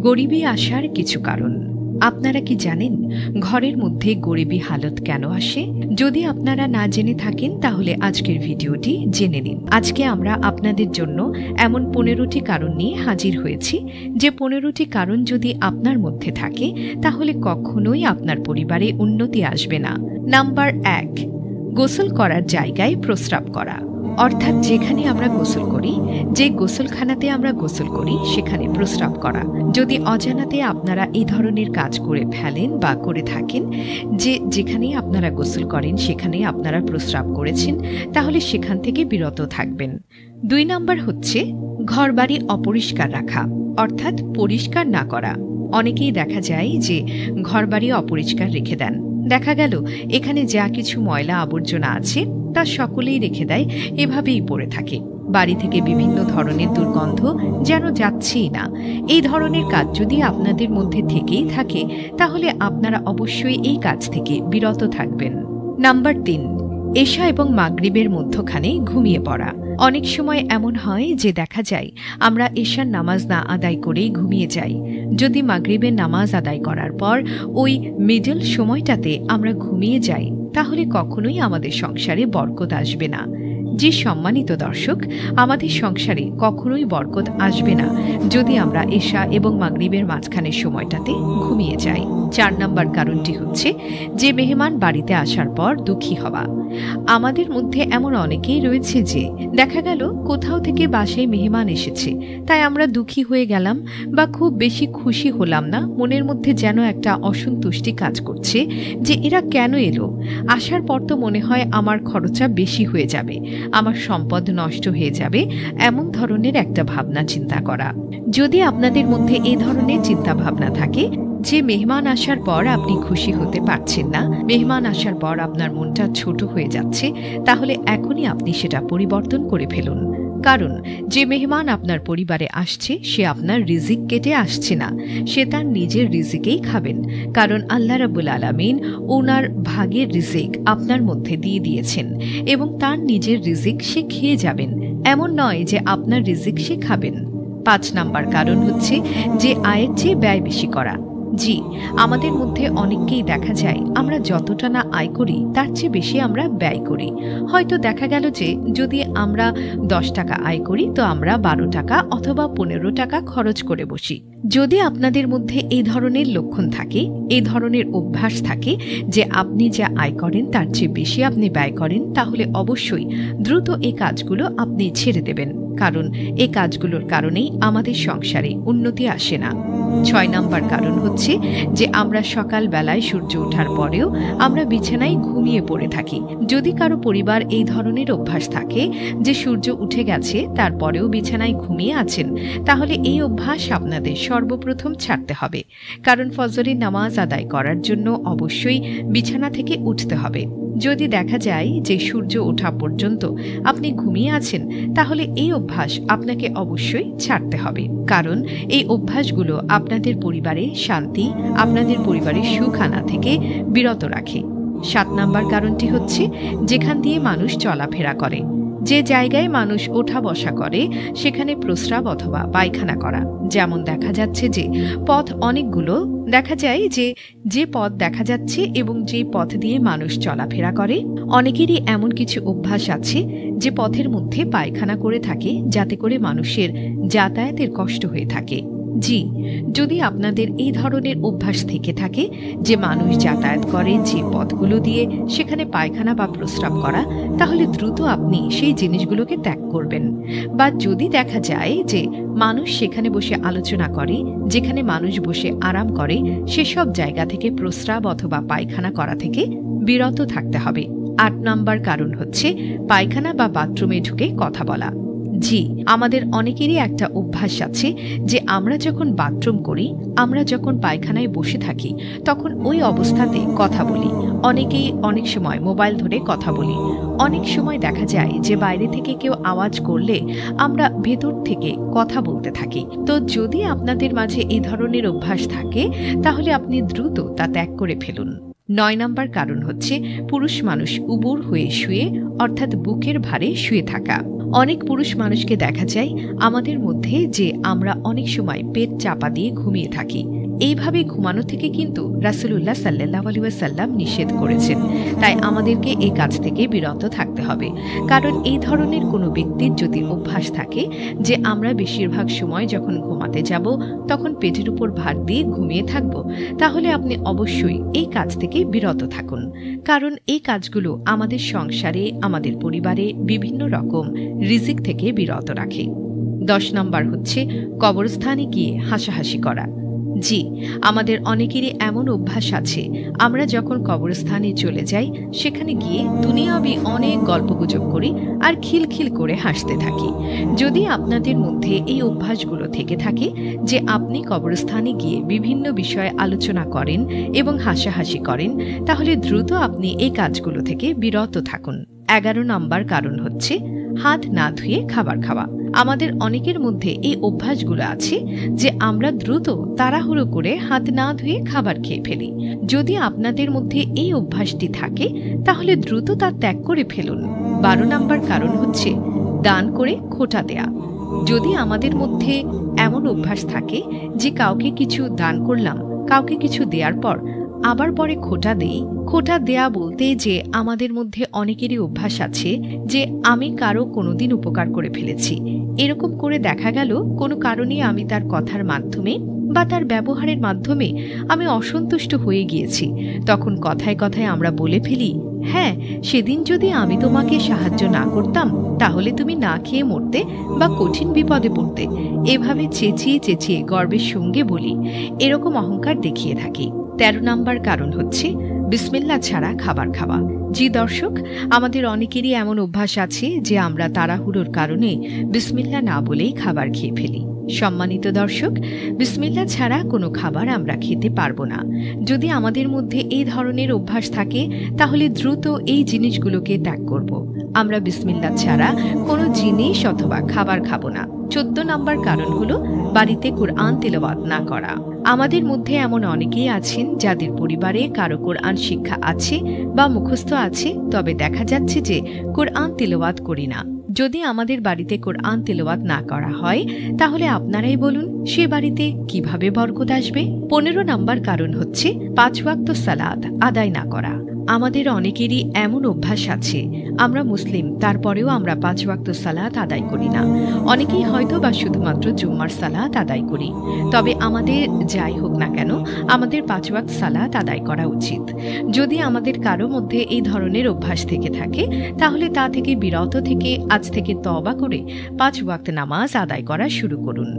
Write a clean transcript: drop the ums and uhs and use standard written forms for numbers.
গরিবী আসার কিছু কারণ। আপনারা কি জানেন ঘরের মধ্যে গরিবী হালত কেন আসে? যদি আপনারা না জেনে থাকেন তাহলে আজকের ভিডিওটি জেনে নিন। আজকে আমরা আপনাদের জন্য এমন 15টি কারণ নিয়ে হাজির হয়েছি, যে 15টি কারণ যদি আপনার মধ্যে থাকে তাহলে কখনোই আপনার পরিবারে উন্নতি আসবে না। নাম্বার 1, গোসল করার জায়গায় প্রস্রাব করা। অর্থাৎ যেখানে আমরা গোসল করি, যে গোসলখানাতে আমরা গোসল করি সেখানে প্রস্রাব করা। যদি অজানাতে আপনারা এই ধরনের কাজ করে ফেলেন বা করে থাকেন, যেখানেই আপনারা গোসল করেন সেখানেই আপনারা প্রস্রাব করেছেন, তাহলে সেখান থেকে বিরত থাকবেন। 2 নাম্বার হচ্ছে ঘরবাড়ি অপরিষ্কার রাখা, অর্থাৎ পরিষ্কার না করা। অনেকেই দেখা যায় যে ঘরবাড়ি অপরিষ্কার রেখে দেন। দেখা গেল এখানে যা কিছু ময়লা আবর্জনা আছে তা সকলেই রেখে দেয়, এভাবেই পড়ে থাকে। বাড়ি থেকে বিভিন্ন ধরনের দুর্গন্ধ যেন যাচ্ছেই না। এই ধরনের কাজ যদি আপনাদের মধ্যে থেকেই থাকে তাহলে আপনারা অবশ্যই এই কাজ থেকে বিরত থাকবেন। নাম্বার 3, এশা এবং মাগরিবের মধ্যখানে ঘুমিয়ে পড়া। অনেক সময় এমন হয় যে দেখা যায় আমরা এশার নামাজ না আদায় করেই ঘুমিয়ে যাই। যদি মাগরিবের নামাজ আদায় করার পর ওই মিডল সময়টাতে আমরা ঘুমিয়ে যাই তাহলে কখনোই আমাদের সংসারে বরকত আসবে না। যে সম্মানিত দর্শক, আমাদের সংসারে কখনোই বরকত আসবে না যদি আমরা এশা এবং মাগরিবের মাঝখানের সময়টাতে ঘুমিয়ে যাই। 4 নাম্বার কারণটি হচ্ছে যে মেহমান বাড়িতে আসার পর দুঃখী হওয়া। আমাদের মধ্যে এমন অনেকেই রয়েছে যে দেখা গেল কোথাও থেকে বাসায় মেহমান এসেছে, তাই আমরা দুঃখী হয়ে গেলাম বা খুব বেশি খুশি হলাম না। মনের মধ্যে যেন একটা অসন্তুষ্টি কাজ করছে যে এরা কেন এলো, আসার পর তো মনে হয় আমার খরচা বেশি হয়ে যাবে, আমার সম্পদ নষ্ট হয়ে যাবে, এমন ধরনের একটা ভাবনা চিন্তা করা। যদি আপনাদের মধ্যে এই ধরনের চিন্তা ভাবনা থাকে যে মেহমান আসার পর আপনি খুশি হতে পারছেন না, মেহমান আসার পর আপনার মনটা ছোট হয়ে যাচ্ছে, তাহলে এখনই আপনি সেটা পরিবর্তন করে ফেলুন। কারণ যে মেহমান আপনার পরিবারে আসছে সে আপনার রিজিক কেটে আসছে না, সে তার নিজের রিজিকেই খাবেন। কারণ আল্লাহ রাব্বুল আলামিন ওনার ভাগের রিজিক আপনার মধ্যে দিয়ে দিয়েছেন এবং তার নিজের রিজিক সে খেয়ে যাবেন, এমন নয় যে আপনার রিজিক সে খাবেন। 5 নাম্বার কারণ হচ্ছে যে আয়ের চেয়ে ব্যয় বেশি করা। জি, আমাদের মধ্যে অনেককেই দেখা যায় আমরা যতটা না আয় করি তার চেয়ে বেশি আমরা ব্যয় করি। হয়তো দেখা গেল যে যদি আমরা 10 টাকা আয় করি তো আমরা 12 টাকা অথবা 15 টাকা খরচ করে বসি। যদি আপনাদের মধ্যে এই ধরনের লক্ষণ থাকে, এই ধরনের অভ্যাস থাকে যে আপনি যা আয় করেন তার চেয়ে বেশি আপনি ব্যয় করেন, তাহলে অবশ্যই দ্রুত এই কাজগুলো আপনি ছেড়ে দেবেন। কারণ এই কাজগুলোর কারণেই আমাদের সংসারে উন্নতি আসে না। 6 নাম্বার কারণ হচ্ছে যে আমরা সকাল বেলায় সূর্য ওঠার পরেও আমরা বিছানায় ঘুমিয়ে পড়ে থাকি। যদি কারো পরিবার এই ধরনের অভ্যাস থাকে যে সূর্য উঠে গেছে তারপরেও বিছানায় ঘুমিয়ে আছেন, তাহলে এই অভ্যাস আপনাদের সর্বপ্রথম ছাড়তে হবে। কারণ ফজরের নামাজ আদায় করার জন্য অবশ্যই বিছানা থেকে উঠতে হবে। যদি দেখা যায় যে সূর্য ওঠা পর্যন্ত আপনি ঘুমিয়ে আছেন, তাহলে এই অভ্যাস আপনাকে অবশ্যই ছাড়তে হবে। কারণ এই অভ্যাসগুলো আপনাদের পরিবারে শান্তি, আপনাদের পরিবারে সুখ আনা থেকে বিরত রাখে। 7 নাম্বার কারণটি হচ্ছে যেখান দিয়ে মানুষ চলাফেরা করে, যে জায়গায় মানুষ ওঠা বসা করে সেখানে প্রস্রাব অথবা পায়খানা করা। যেমন দেখা যাচ্ছে যে পথ অনেকগুলো, দেখা যায় যে পথ দেখা যাচ্ছে এবং যে পথ দিয়ে মানুষ চলাফেরা করে, অনেকেরই এমন কিছু অভ্যাস আছে যে পথের মধ্যে পায়খানা করে থাকে যাতে করে মানুষের যাতায়াতের কষ্ট হয়ে থাকে। জি, যদি আপনাদের এই ধরনের অভ্যাস থেকে থাকে যে মানুষ যাতায়াত করে যে পথগুলো দিয়ে সেখানে পায়খানা বা প্রস্রাব করা, তাহলে দ্রুত আপনি সেই জিনিসগুলোকে ত্যাগ করবেন। বা যদি দেখা যায় যে মানুষ সেখানে বসে আলোচনা করে, যেখানে মানুষ বসে আরাম করে, সেসব জায়গা থেকে প্রস্রাব অথবা পায়খানা করা থেকে বিরত থাকতে হবে। 8 নাম্বার কারণ হচ্ছে পায়খানা বা বাথরুমে ঢুকে কথা বলা। জি, আমাদের অনেকেরই একটা অভ্যাস আছে যে আমরা যখন বাথরুম করি, আমরা যখন পায়খানায় বসে থাকি তখন ওই অবস্থাতে কথা বলি। অনেকেই অনেক সময় মোবাইল ধরে কথা বলি। অনেক সময় দেখা যায় যে বাইরে থেকে কেউ আওয়াজ করলে আমরা ভেতর থেকে কথা বলতে থাকি। তো যদি আপনাদের মাঝে এই ধরনের অভ্যাস থাকে তাহলে আপনি দ্রুত তা ত্যাগ করে ফেলুন। 9 নাম্বার কারণ হচ্ছে পুরুষ মানুষ উবুর হয়ে শুয়ে, অর্থাৎ বুকের ভারে শুয়ে থাকা। অনেক পুরুষ মানুষকে দেখা যায় আমাদের মধ্যে যে আমরা অনেক সময় পেট চাপা দিয়ে ঘুমিয়ে থাকি। এইভাবে ঘুমানো থেকে কিন্তু রাসূলুল্লাহ সাল্লাল্লাহু আলাইহি ওয়াসাল্লাম নিষেধ করেছেন। তাই আমাদেরকে এই কাজ থেকে বিরত থাকতে হবে। কারণ এই ধরনের কোনো ব্যক্তির যদি অভ্যাস থাকে যে আমরা বেশিরভাগ সময় যখন ঘুমাতে যাব তখন পেটের উপর ভার দিয়ে ঘুমিয়ে থাকব, তাহলে আপনি অবশ্যই এই কাজ থেকে বিরত থাকুন। কারণ এই কাজগুলো আমাদের সংসারে, আমাদের পরিবারে বিভিন্ন রকম রিজিক থেকে বিরত রাখে। 10 নম্বর হচ্ছে কবরস্থানে গিয়ে হাসাহাসি করা। জি, আমাদের অনেকেরই এমন অভ্যাস আছে, আমরা যখন কবরস্থানে চলে যাই সেখানে গিয়ে দুনিয়াবি অনেক গল্পগুজব করি আর খিলখিল করে হাসতে থাকি। যদি আপনাদের মধ্যে এই অভ্যাসগুলো থেকে থাকে যে আপনি কবরস্থানে গিয়ে বিভিন্ন বিষয়ে আলোচনা করেন এবং হাসাহাসি করেন, তাহলে দ্রুত আপনি এই কাজগুলো থেকে বিরত থাকুন। 11 নম্বর কারণ হচ্ছে হাত না ধুয়ে খাবার খাওয়া। আমাদের অনেকের মধ্যে এই অভ্যাসগুলো আছে যে আমরা দ্রুত তাড়াহুড়ো করে হাত না ধুয়ে খাবার খেয়ে ফেলি। যদি আপনাদের মধ্যে এই অভ্যাসটি থাকে তাহলে দ্রুত তা ত্যাগ করে ফেলুন। 12 নম্বর কারণ হচ্ছে দান করে খোঁটা দেয়া। যদি আমাদের মধ্যে এমন অভ্যাস থাকে যে কাউকে কিছু দান করলাম, কাউকে কিছু দেওয়ার পর আবার পরে খোঁটা দেই, খোঁটা দেয়া বলতে যে আমাদের মধ্যে অনেকেরই অভ্যাস আছে যে আমি কারো কোনোদিন উপকার করে ফেলেছি, এরকম করে দেখা গেল কোনো কারণে আমি তার কথার মাধ্যমে বা তার ব্যবহারের মাধ্যমে আমি অসন্তুষ্ট হয়ে গিয়েছি, তখন কথায় কথায় আমরা বলে ফেলি, হ্যাঁ, সেদিন যদি আমি তোমাকে সাহায্য না করতাম তাহলে তুমি না খেয়ে মরতে বা কঠিন বিপদে পড়তে। এভাবে চেঁচিয়ে চেঁচিয়ে গর্বের সঙ্গে বলি, এরকম অহংকার দেখিয়ে থাকি। 13 নম্বর কারণ হচ্ছে বিসমিল্লাহ ছাড়া খাবার খাওয়া। জি দর্শক, আমাদের অনেকেরই এমন অভ্যাস আছে যে আমরা তাড়াহুড়োর কারণে বিসমিল্লাহ না বলেই খাবার খেয়ে ফেলি। সম্মানিত দর্শক, বিসমিল্লাহ ছাড়া কোনো খাবার আমরা খেতে পারবো না। যদি আমাদের মধ্যে এই ধরনের অভ্যাস থাকে তাহলে দ্রুত এই জিনিসগুলোকে ত্যাগ করব। আমরা বিসমিল্লাহ ছাড়া কোনো জিনিস অথবা খাবার খাবো না। 14 নম্বর কারণ হলো বাড়িতে কোরআন তেলাওয়াত না করা। আমাদের মধ্যে এমন অনেকেই আছেন যাদের পরিবারে কারো কোরআন শিক্ষা আছে বা মুখস্থ আছে, তবে দেখা যাচ্ছে যে কোরআন তেলাওয়াত করি না। যদি আমাদের বাড়িতে কোরআন তেলাওয়াত না করা হয় তাহলে আপনারাই বলুন সে বাড়িতে কিভাবে বরকত আসবে। 15 নম্বর কারণ হচ্ছে 5 ওয়াক্ত সালাত আদায় না করা। আমাদের অনেকেরই এমন অভ্যাস আছে, আমরা মুসলিম তারপরেও আমরা 5 ওয়াক্ত সালাত আদায় করি না। অনেকেই হয়তো বা শুধুমাত্র জুম্মার সালাত আদায় করি। তবে আমাদের যাই হোক না কেন, আমাদের 5 ওয়াক্ত সালাত আদায় করা উচিত। যদি আমাদের কারো মধ্যে এই ধরনের অভ্যাস থেকে থাকে তাহলে তা থেকে বিরত থেকে আজ থেকে তওবা করে 5 ওয়াক্ত নামাজ আদায় করা শুরু করুন।